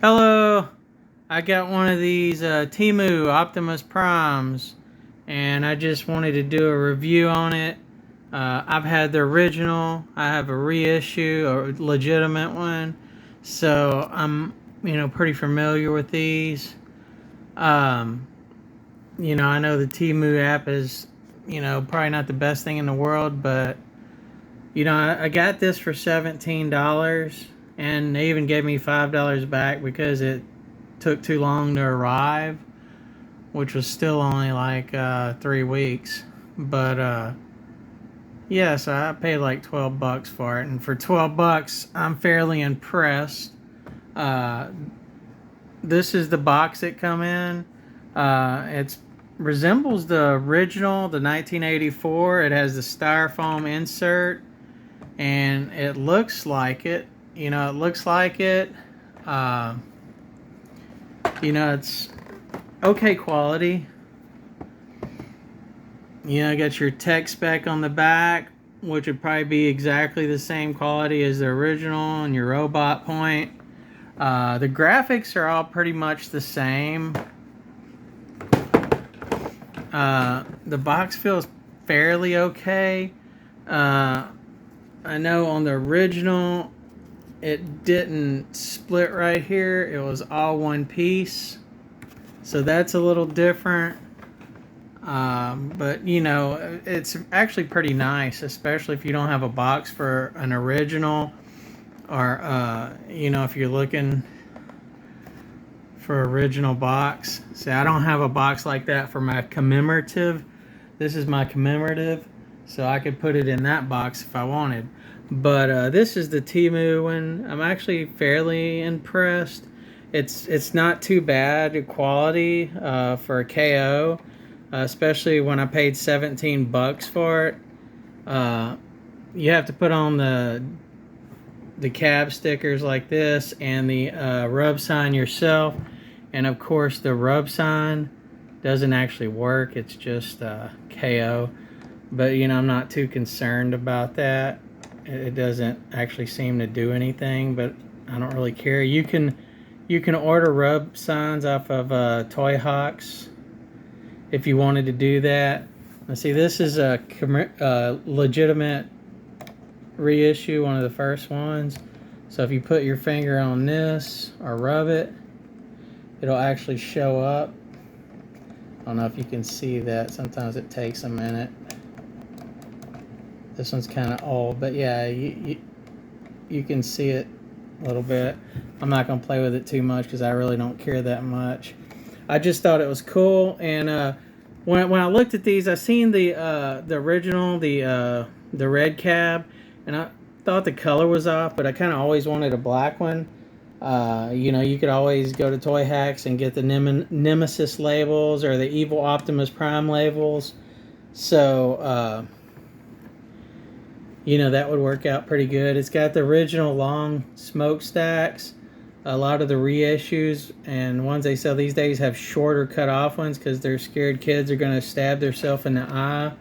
Hello, I got one of these Temu Optimus Primes, and I just wanted to do a review on it. I've had the original, I have a reissue, a legitimate one, so I'm pretty familiar with these. Um, I know the Temu app is probably not the best thing in the world, but I got this for $17, and they even gave me $5 back because it took too long to arrive, which was still only like 3 weeks. But yeah, so I paid like $12 for it, and for $12, I'm fairly impressed. Uh, this is the box it come in. It resembles the original, the 1984. It has the styrofoam insert, and it looks like it. It looks like it. Uh, it's okay quality. I got your tech spec on the back, which would probably be exactly the same quality as the original, and your robot point. The graphics are all pretty much the same. The box feels fairly okay. I know on the original, it didn't split right here. It was all one piece. So that's a little different. But it's actually pretty nice, especially if you don't have a box for an original, or if you're looking for original box. See, I don't have a box like that for my commemorative. This is my commemorative, so I could put it in that box if I wanted. But this is the Temu one. I'm actually fairly impressed. It's not too bad quality for a KO. Especially when I paid $17 for it. You have to put on the cab stickers like this, and the rub sign yourself, and of course the rub sign doesn't actually work. It's just KO, but I'm not too concerned about that. It doesn't actually seem to do anything, but I don't really care. You can order rub signs off of Toy Hawks if you wanted to do that. Let's see, this is a legitimate reissue, one of the first ones. So if you put your finger on this or rub it, it'll actually show up. I don't know if you can see that. Sometimes it takes a minute. This one's kind of old, but yeah, you can see it a little bit. I'm not going to play with it too much because I really don't care that much. I just thought it was cool, and when I looked at these, I seen the original, the red cab, and I thought the color was off, but I kind of always wanted a black one. You could always go to Toy Hacks and get the Nemesis labels or the Evil Optimus Prime labels, so that would work out pretty good. It's got the original long smokestacks. A lot of the reissues and ones they sell these days have shorter cut off ones because they're scared kids are going to stab themselves in the eye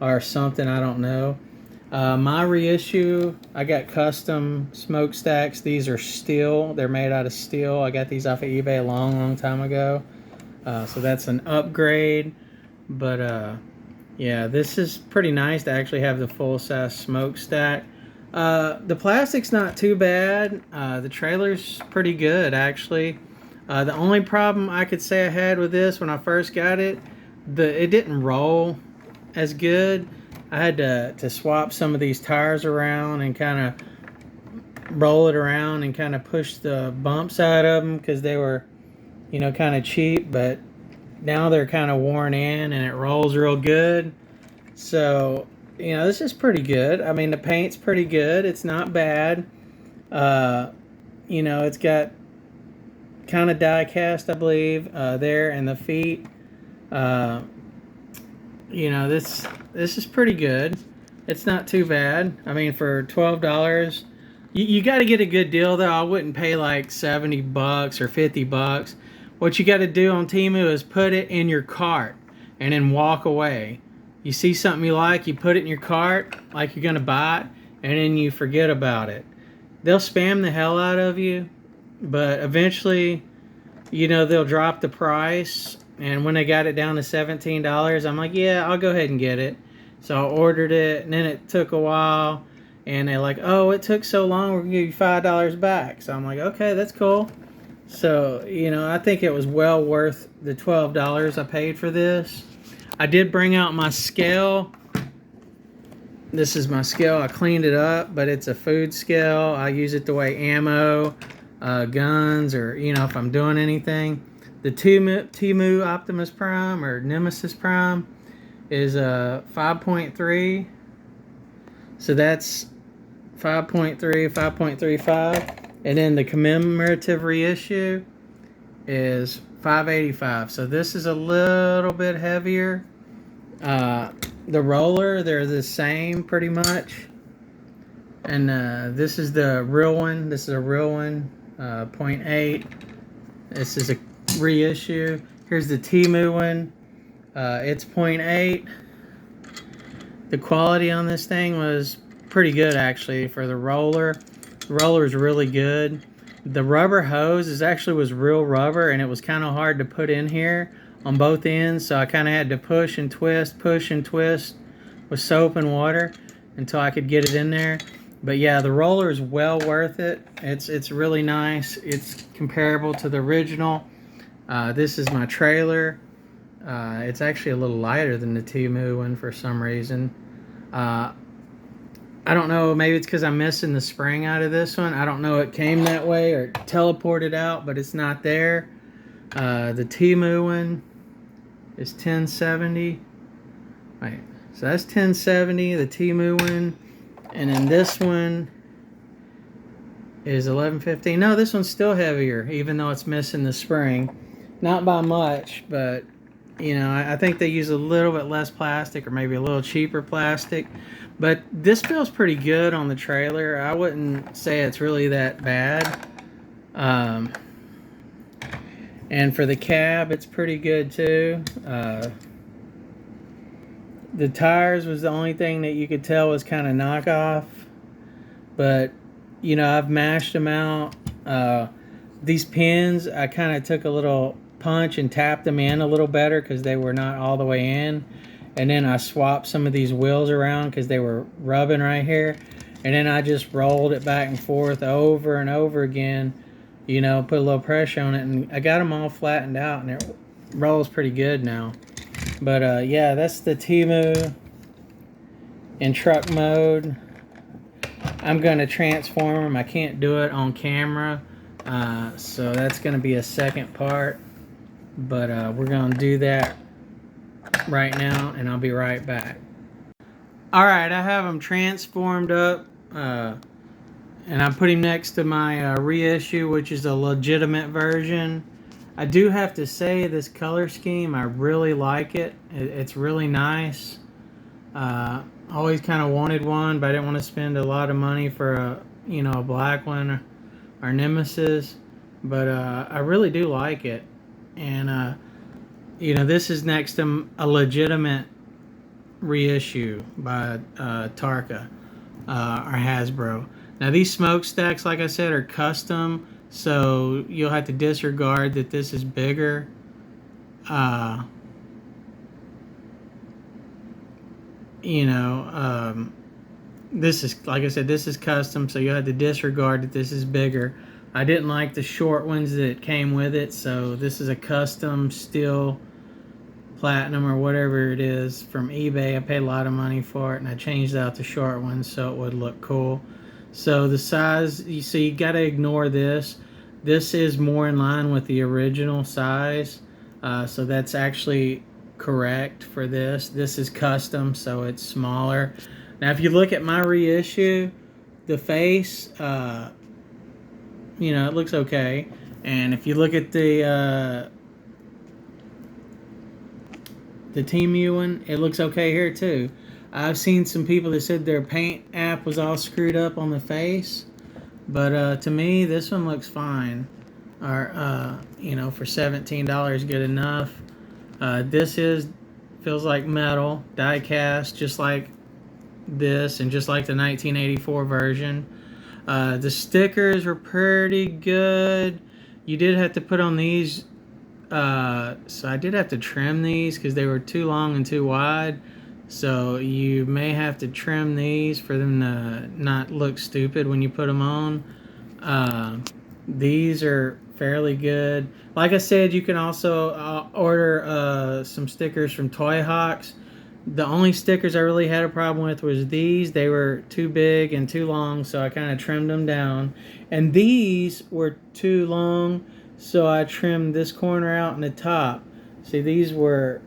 or something. I don't know. My reissue, I got custom smokestacks. These are steel. They're made out of steel. I got these off of eBay a long time ago. So that's an upgrade. But yeah, this is pretty nice to actually have the full-size smokestack. The plastic's not too bad. The trailer's pretty good, actually. The only problem I could say I had with this when I first got it, it didn't roll as good. I had to swap some of these tires around and kind of roll it around and kind of push the bumps out of them because they were, kind of cheap. But now they're kind of worn in and it rolls real good. So this is pretty good. I mean, the paint's pretty good. It's not bad. It's got kind of die cast, I believe, there, and the feet. This is pretty good. It's not too bad. I mean, for $12, you got to get a good deal, though. I wouldn't pay like $70 or $50. What you got to do on Temu is put it in your cart and then walk away. You see something you like, you put it in your cart like you're going to buy it, and then you forget about it. They'll spam the hell out of you, but eventually, they'll drop the price. And when they got it down to $17, I'm like, yeah, I'll go ahead and get it. So I ordered it, and then it took a while. And they're like, oh, it took so long, we're going to give you $5 back. So I'm like, okay, that's cool. So, I think it was well worth the $12 I paid for this. I did bring out my scale. This is my scale. I cleaned it up, but it's a food scale. I use it to weigh ammo, guns, or, if I'm doing anything. The Temu Optimus Prime or Nemesis Prime is 5.3. So that's 5.3, 5.35. And then the commemorative reissue is 585. So this is a little bit heavier. The roller, they're the same pretty much. And this is the real one. This is a real one, 0.8. This is a reissue. Here's the Temu one. It's 0.8. The quality on this thing was pretty good actually for the roller. The roller is really good. The rubber hose was real rubber, and it was kind of hard to put in here on both ends, so I kind of had to push and twist with soap and water until I could get it in there. But yeah, the roller is well worth it. It's really nice. It's comparable to the original. This is my trailer. It's actually a little lighter than the Temu one for some reason. I don't know, maybe it's because I'm missing the spring out of this one. I don't know, it came that way or teleported out, but it's not there. The Temu one is 1070. Right, so that's 1070, the Temu one. And then this one is 1115. No, this one's still heavier, even though it's missing the spring. Not by much, but I think they use a little bit less plastic, or maybe a little cheaper plastic. But this feels pretty good on the trailer. I wouldn't say it's really that bad. And for the cab, it's pretty good too. The tires was the only thing that you could tell was kind of knockoff. But, I've mashed them out. These pins, I kind of took a little punch and tapped them in a little better because they were not all the way in. And then I swapped some of these wheels around because they were rubbing right here. And then I just rolled it back and forth over and over again. Put a little pressure on it. And I got them all flattened out, and it rolls pretty good now. But yeah, that's the Temu in truck mode. I'm going to transform them. I can't do it on camera. So that's going to be a second part. But we're going to do that right now, and I'll be right back. Alright, I have him transformed up, and I put him next to my reissue, which is a legitimate version. I do have to say, this color scheme, I really like it. It's really nice. Always kind of wanted one, but I didn't want to spend a lot of money for a black one or Nemesis. But I really do like it. And this is next to a legitimate reissue by Tarka or Hasbro. Now these smokestacks, like I said, are custom, so you'll have to disregard that this is bigger. This is, like I said, this is custom, so you'll have to disregard that this is bigger. I didn't like the short ones that came with it, so this is a custom steel platinum or whatever it is from eBay. I paid a lot of money for it, and I changed out the short ones so it would look cool. So the size, you see, you got to ignore this. This is more in line with the original size, so that's actually correct for this. This is custom, so it's smaller. Now, if you look at my reissue, the face, it looks okay. And if you look at the Temu one, it looks okay here too. I've seen some people that said their paint app was all screwed up on the face, but to me, this one looks fine. Or for $17, good enough. This feels like metal, die cast, just like this, and just like the 1984 version. The stickers were pretty good. You did have to put on these, so I did have to trim these because they were too long and too wide. So you may have to trim these for them to not look stupid when you put them on. These are fairly good. Like I said, you can also order some stickers from Toy Hawks. The only stickers I really had a problem with was these. They were too big and too long, so I kind of trimmed them down. And these were too long, so I trimmed this corner out in the top. See, these were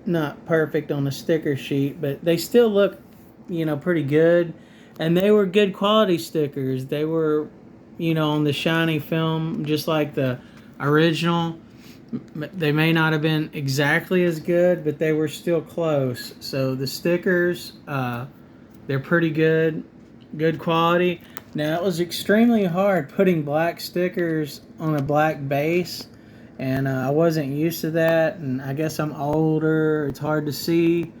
not perfect on the sticker sheet, but they still look, pretty good. And they were good quality stickers. They were, on the shiny film, just like the original. They may not have been exactly as good, but they were still close. So the stickers, they're pretty good quality. Now, it was extremely hard putting black stickers on a black base, and I wasn't used to that, and I guess I'm older, it's hard to see,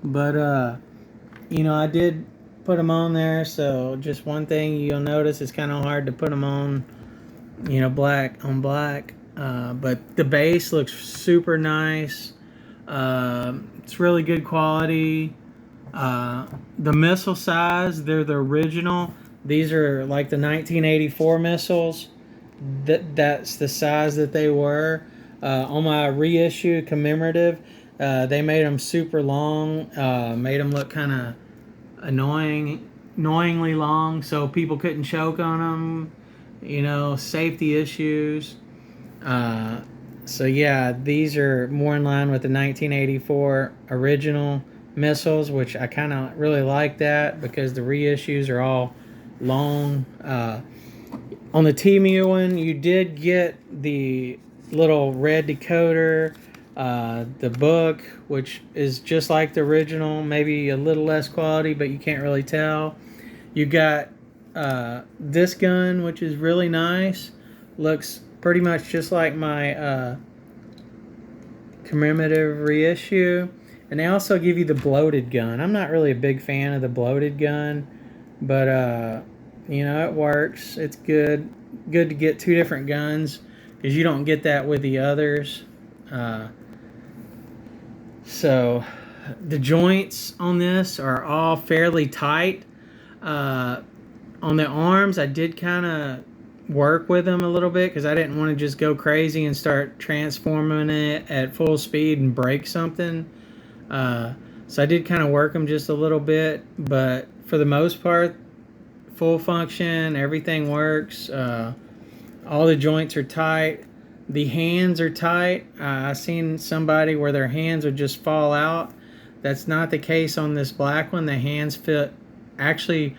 but I did put them on there. So just one thing you'll notice, it's kind of hard to put them on, black on black, but the base looks super nice. It's really good quality. The missile size, they're the original. These are like the 1984 missiles. That's the size that they were. On my reissue commemorative, they made them super long, made them look kind of annoyingly long, so people couldn't choke on them. Safety issues. So yeah, these are more in line with the 1984 original missiles, which I kind of really like that because the reissues are all long. On the Temu one, you did get the little red decoder, the book, which is just like the original, maybe a little less quality, but you can't really tell. You got this gun, which is really nice. Looks pretty much just like my commemorative reissue. And they also give you the bloated gun. I'm not really a big fan of the bloated gun, but it works. It's good to get two different guns because you don't get that with the others. So the joints on this are all fairly tight. On the arms, I did kind of work with them a little bit because I didn't want to just go crazy and start transforming it at full speed and break something. So I did kind of work them just a little bit, but for the most part, full function, everything works. All the joints are tight. The hands are tight. I seen somebody where their hands would just fall out. That's not the case on this black one. The hands fit actually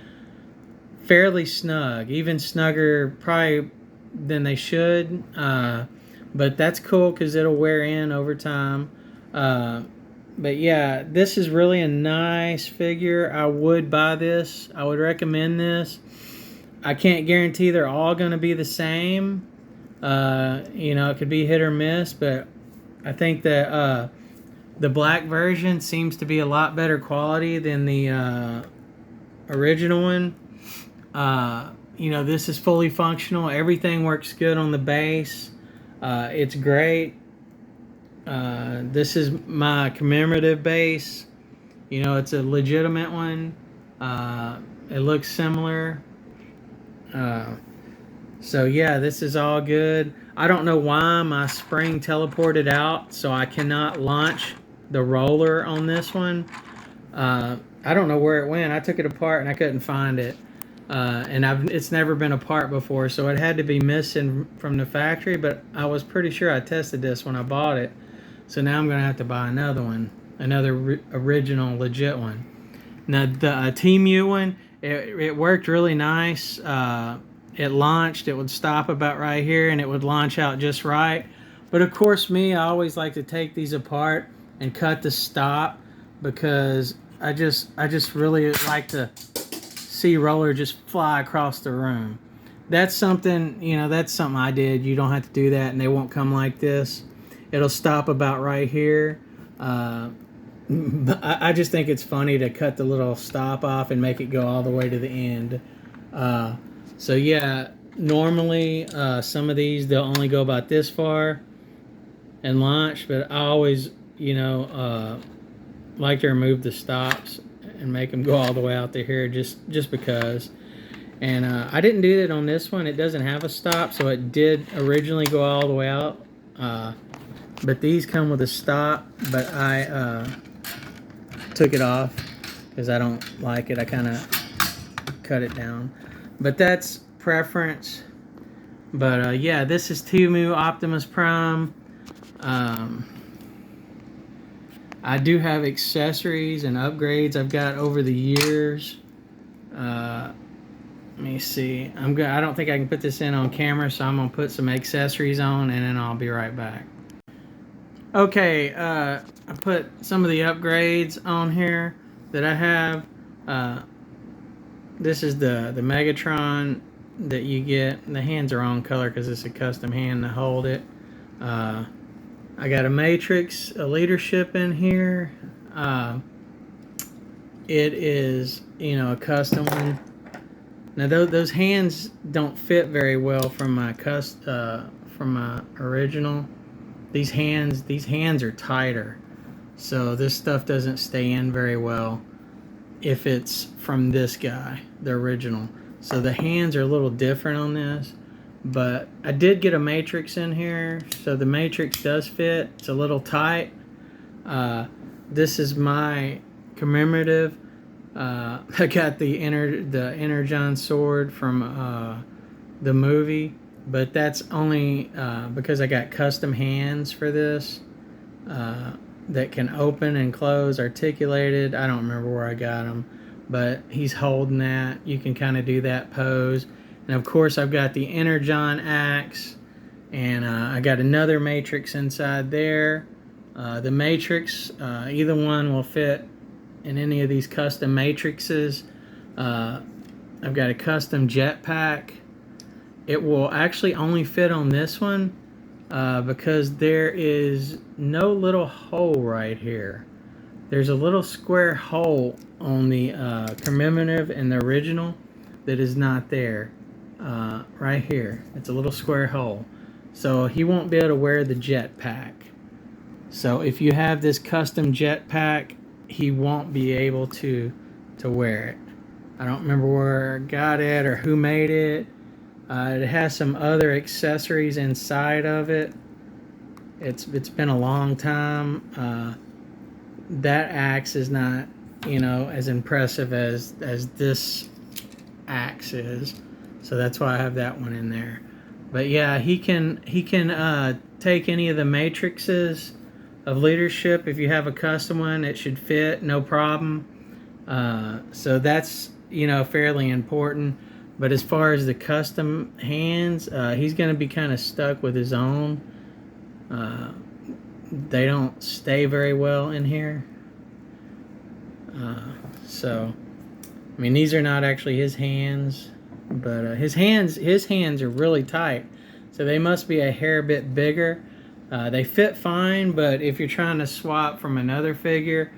fairly snug, even snugger probably than they should. But that's cool because it'll wear in over time. But yeah, this is really a nice figure. I would buy this. I would recommend this. I can't guarantee they're all going to be the same. It could be hit or miss, but I think that the black version seems to be a lot better quality than the original one. This is fully functional. Everything works good on the base. It's great. This is my commemorative base. It's a legitimate one. It looks similar. So yeah, this is all good. I don't know why my spring teleported out, so I cannot launch the roller on this one. I don't know where it went. I took it apart and I couldn't find it. And it's never been apart before, so it had to be missing from the factory, but I was pretty sure I tested this when I bought it. So now I'm going to have to buy another one, another original legit one. Now the Temu one, it worked really nice. It launched, it would stop about right here and it would launch out just right. But of course I always like to take these apart and cut the stop because I just really like to see roller just fly across the room. That's something I did. You don't have to do that and they won't come like this. It'll stop about right here. I just think it's funny to cut the little stop off and make it go all the way to the end. So yeah, normally some of these they'll only go about this far and launch, but I always, like to remove the stops and make them go all the way out to here just because. And I didn't do that on this one. It doesn't have a stop, so it did originally go all the way out. But these come with a stop, but I took it off because I don't like it. I kind of cut it down. But that's preference. But yeah, this is Temu Optimus Prime. I do have accessories and upgrades I've got over the years. Let me see. I don't think I can put this in on camera, so I'm gonna put some accessories on, and then I'll be right back. Okay, I put some of the upgrades on here that I have. This is the Megatron that you get. The hands are on color because it's a custom hand to hold it. I got a Matrix, a leadership in here. It is, a custom one. Now those hands don't fit very well from my original. These hands are tighter, so this stuff doesn't stay in very well if it's from this guy, the original. So the hands are a little different on this, but I did get a Matrix in here, so the Matrix does fit. It's a little tight. This is my commemorative. I got the Energon sword from the movie, but that's only because I got custom hands for this that can open and close, articulated. I don't remember where I got them, but he's holding that. You can kind of do that pose. And of course I've got the Energon axe, and I got another Matrix inside there. The Matrix, either one will fit in any of these custom matrices. I've got a custom jetpack. It will actually only fit on this one because there is no little hole right here. There's a little square hole on the commemorative and the original that is not there. Right here, it's a little square hole. So he won't be able to wear the jetpack. So if you have this custom jetpack, he won't be able to wear it. I don't remember where I got it or who made it. It has some other accessories inside of it. It's been a long time. That axe is not, as impressive as this axe is. So that's why I have that one in there. But yeah, he can take any of the matrices of leadership. If you have a custom one, it should fit, no problem. So that's, fairly important. But as far as the custom hands, he's going to be kind of stuck with his own. They don't stay very well in here. So, I mean, these are not actually his hands, but his hands are really tight. So they must be a hair bit bigger. They fit fine, but if you're trying to swap from another figure,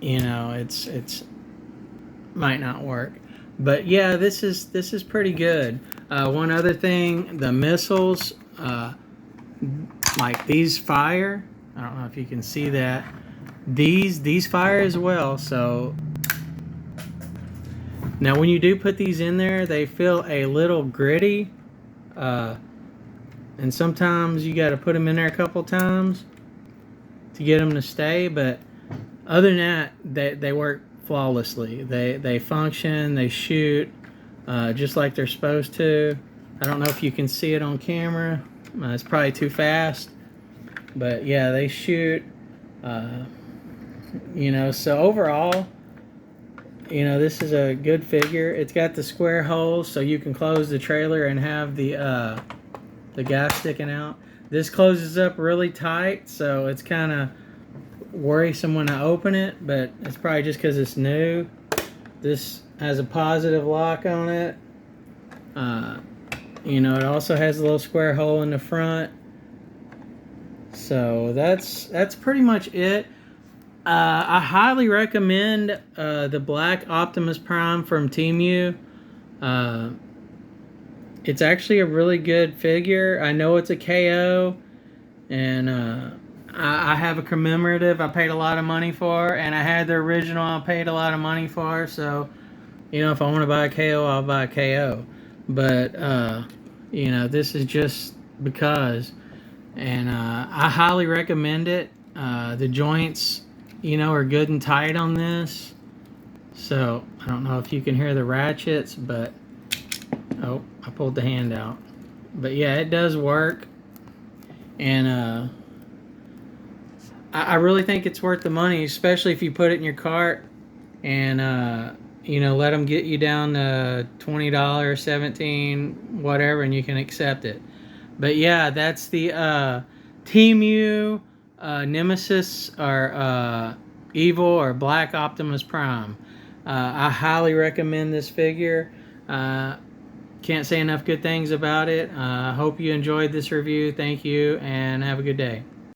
it's might not work. But yeah, this is pretty good. One other thing, the missiles, like these fire. I don't know if you can see that. These fire as well. So now when you do put these in there, they feel a little gritty. And sometimes you got to put them in there a couple times to get them to stay. But other than that, they work flawlessly. They function, they shoot just like they're supposed to. I don't know if you can see it on camera. It's probably too fast. But yeah, they shoot. So overall, this is a good figure. It's got the square holes so you can close the trailer and have the guy sticking out. This closes up really tight, so it's kind of worrisome when I open it, but it's probably just because it's new. This has a positive lock on it. It also has a little square hole in the front. So that's pretty much it. I highly recommend the Black Optimus Prime from Temu. Uh, it's actually a really good figure. I know it's a KO, and I have a commemorative I paid a lot of money for, and I had the original I paid a lot of money for. So, you know, if I want to buy a KO, I'll buy a KO. But, you know, this is just because. And I highly recommend it. The joints, you know, are good and tight on this. So, I don't know if you can hear the ratchets, but... Oh, I pulled the hand out. But yeah, it does work. And I really think it's worth the money, especially if you put it in your cart and you know, let them get you down to $20, $17, whatever, and you can accept it. But yeah, that's the Temu Nemesis or Evil or Black Optimus Prime. I highly recommend this figure. Can't say enough good things about it. I hope you enjoyed this review. Thank you, and have a good day.